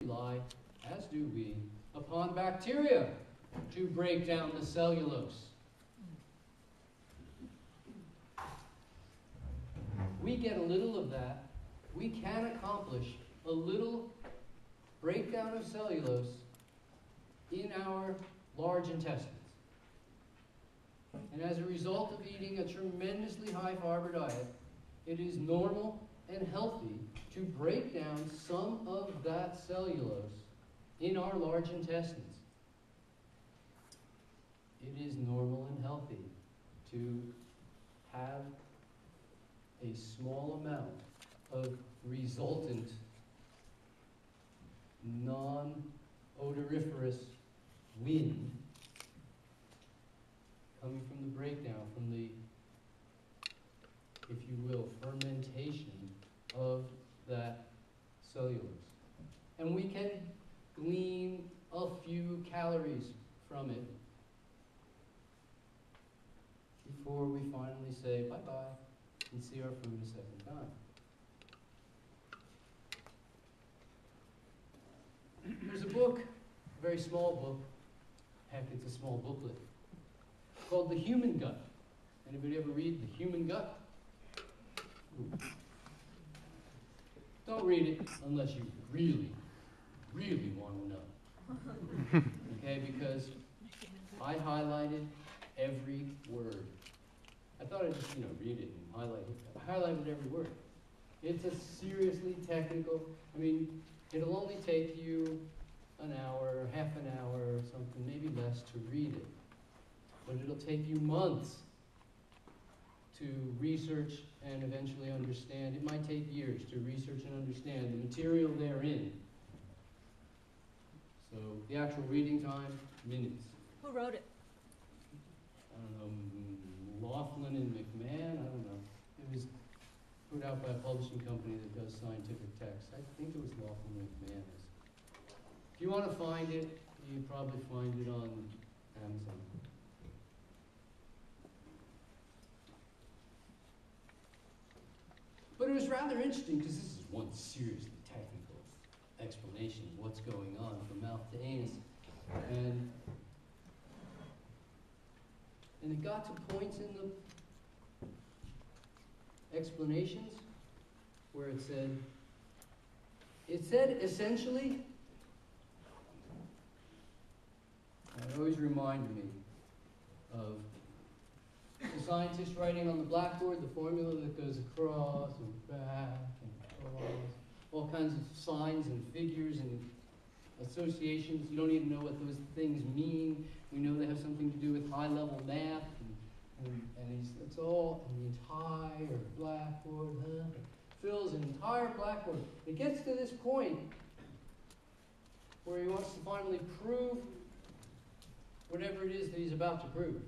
rely, as do we, upon bacteria to break down the cellulose. We get a little of that. We can accomplish a little breakdown of cellulose in our large intestines. And as a result of eating a tremendously high fiber diet, it is normal and healthy to break down some of that cellulose in our large intestines. It is normal and healthy to have a small amount of resultant non-odoriferous wind coming from the breakdown, from the, if you will, fermentation of that cellulose. And we can glean a few calories from it before we finally say bye-bye and see our food a second time. There's a book, a very small book, heck, it's a small booklet, called The Human Gut. Anybody ever read The Human Gut? Ooh. Don't read it unless you really, really want to know. Okay, because I highlighted every word. I thought I'd just, read it and highlight it. I highlighted every word. It's a seriously technical, it'll only take you an hour, half an hour, or something, maybe less, to read it. But it'll take you months to research and eventually understand. It might take years to research and understand the material therein. So the actual reading time, minutes. Who wrote it? I don't know, Laughlin and McMahon, I don't know. It was put out by a publishing company that does scientific text. I think it was Laughlin and McMahon. If you want to find it, you probably find it on Amazon. But it was rather interesting because this is one seriously technical explanation of what's going on from mouth to anus. And it got to points in the explanations where it said essentially, it always reminded me of the scientist writing on the blackboard the formula that goes across and back and across, all kinds of signs and figures and associations. You don't even know what those things mean. We know they have something to do with high-level math, and it's all in the entire blackboard, fills an entire blackboard. It gets to this point where he wants to finally prove whatever it is that he's about to prove.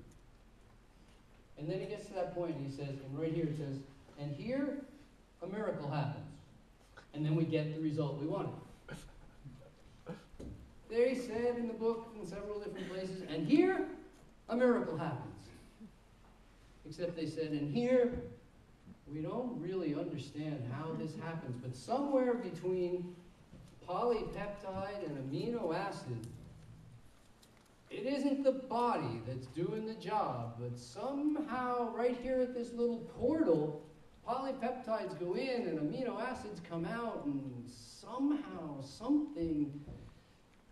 And then he gets to that point and he says, and right here it says, and here a miracle happens. And then we get the result we wanted. They said in the book in several different places, and here a miracle happens. Except they said, and here we don't really understand how this happens, but somewhere between polypeptide and amino acid, it isn't the body that's doing the job, but somehow right here at this little portal, polypeptides go in and amino acids come out, and somehow something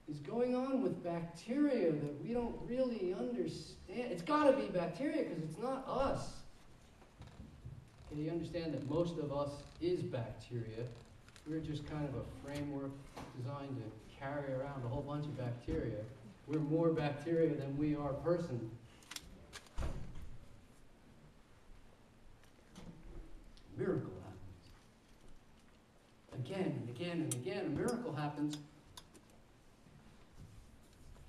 is going on with bacteria that we don't really understand. It's got to be bacteria because it's not us. Okay, you understand that most of us is bacteria. We're just kind of a framework designed to carry around a whole bunch of bacteria. We're more bacteria than we are person. Miracle happens. Again and again and again, a miracle happens.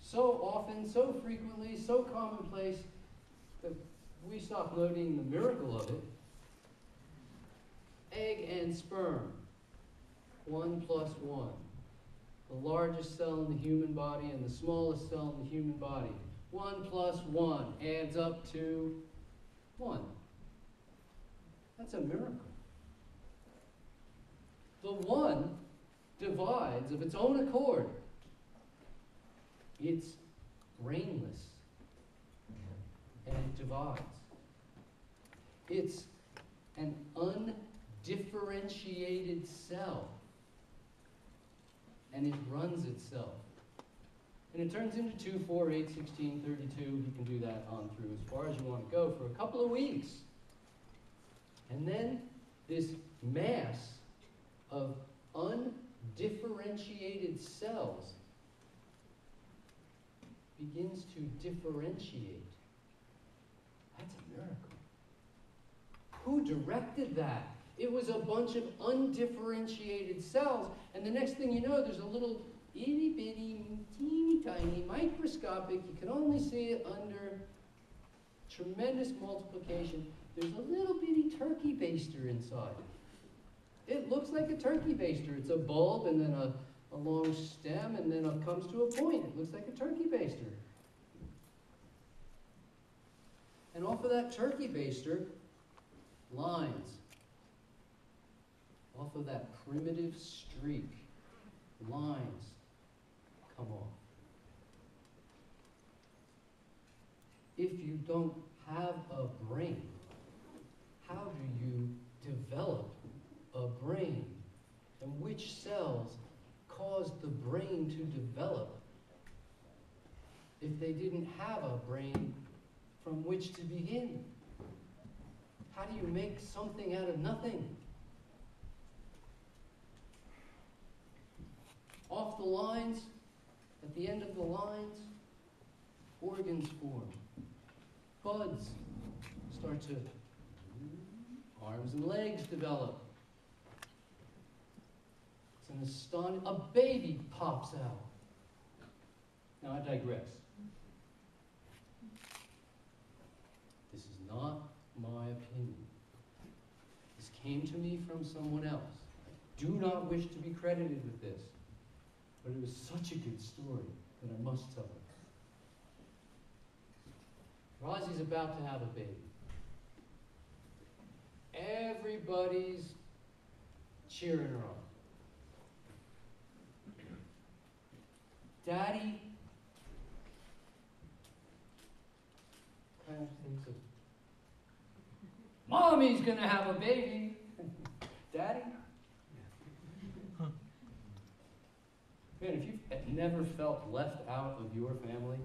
So often, so frequently, so commonplace that we stop noting the miracle of it. Egg and sperm, 1 + 1. The largest cell in the human body and the smallest cell in the human body. 1 + 1 adds up to 1. That's a miracle. The 1 divides of its own accord. It's brainless, and it divides. It's an undifferentiated cell, and it runs itself. And it turns into 2, 4, 8, 16, 32. You can do that on through as far as you want to go for a couple of weeks. And then this mass of undifferentiated cells begins to differentiate. That's a miracle. Who directed that? It was a bunch of undifferentiated cells, and the next thing you know, there's a little itty bitty, teeny tiny, microscopic, you can only see it under tremendous multiplication. There's a little bitty turkey baster inside. It looks like a turkey baster. It's a bulb and then a long stem, and then it comes to a point. It looks like a turkey baster. And off of that turkey baster, lines. Off of that primitive streak, lines come off. If you don't have a brain, how do you develop a brain? And which cells cause the brain to develop if they didn't have a brain from which to begin? How do you make something out of nothing? Off the lines, at the end of the lines, organs form. Buds start to, arms and legs develop. It's an a baby pops out. Now I digress. This is not my opinion. This came to me from someone else. I do not wish to be credited with this, but it was such a good story that I must tell it. Rosie's about to have a baby. Everybody's cheering her on. Daddy kind of thinks of, Mommy's going to have a baby. Daddy? Man, if you've never felt left out of your family,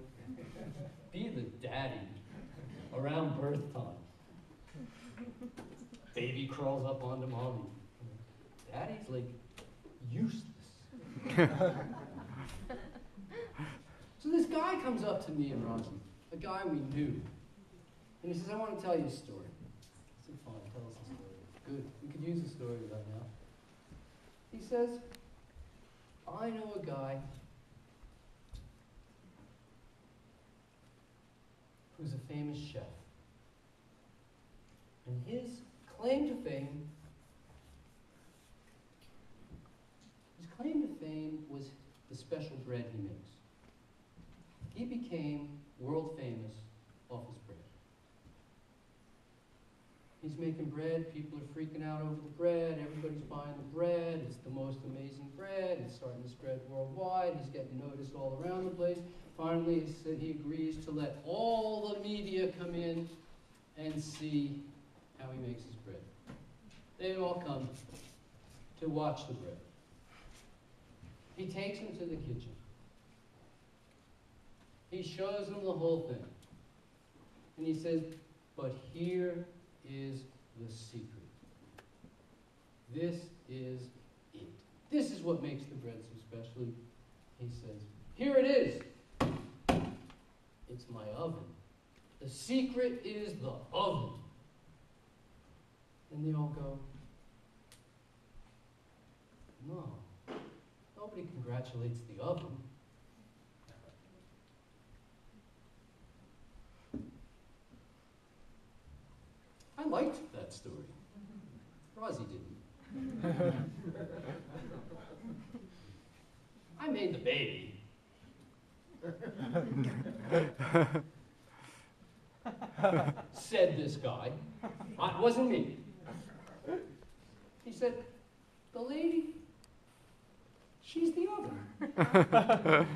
be the daddy around birth time. Baby crawls up onto mommy. Daddy's like useless. So this guy comes up to me and Rosie, a guy we knew, and he says, I want to tell you a story. I said, fine, tell us a story. Good, we could use a story right now. He says, I know a guy who's a famous chef. And his claim to fame was the special bread he makes. He became world famous off his bread. He's making bread, people are freaking out over the bread, everybody's buying the bread, it's the most amazing bread, it's starting to spread worldwide, he's getting noticed all around the place. Finally, he agrees to let all the media come in and see how he makes his bread. They all come to watch the bread. He takes them to the kitchen. He shows them the whole thing. And he says, but here is the secret. This is it. This is what makes the bread so special. He says, here it is. It's my oven. The secret is the oven. And they all go, no, nobody congratulates the oven. I liked that story. Rosie didn't. I made the baby. Said this guy. It wasn't me. He said, the lady she's the other.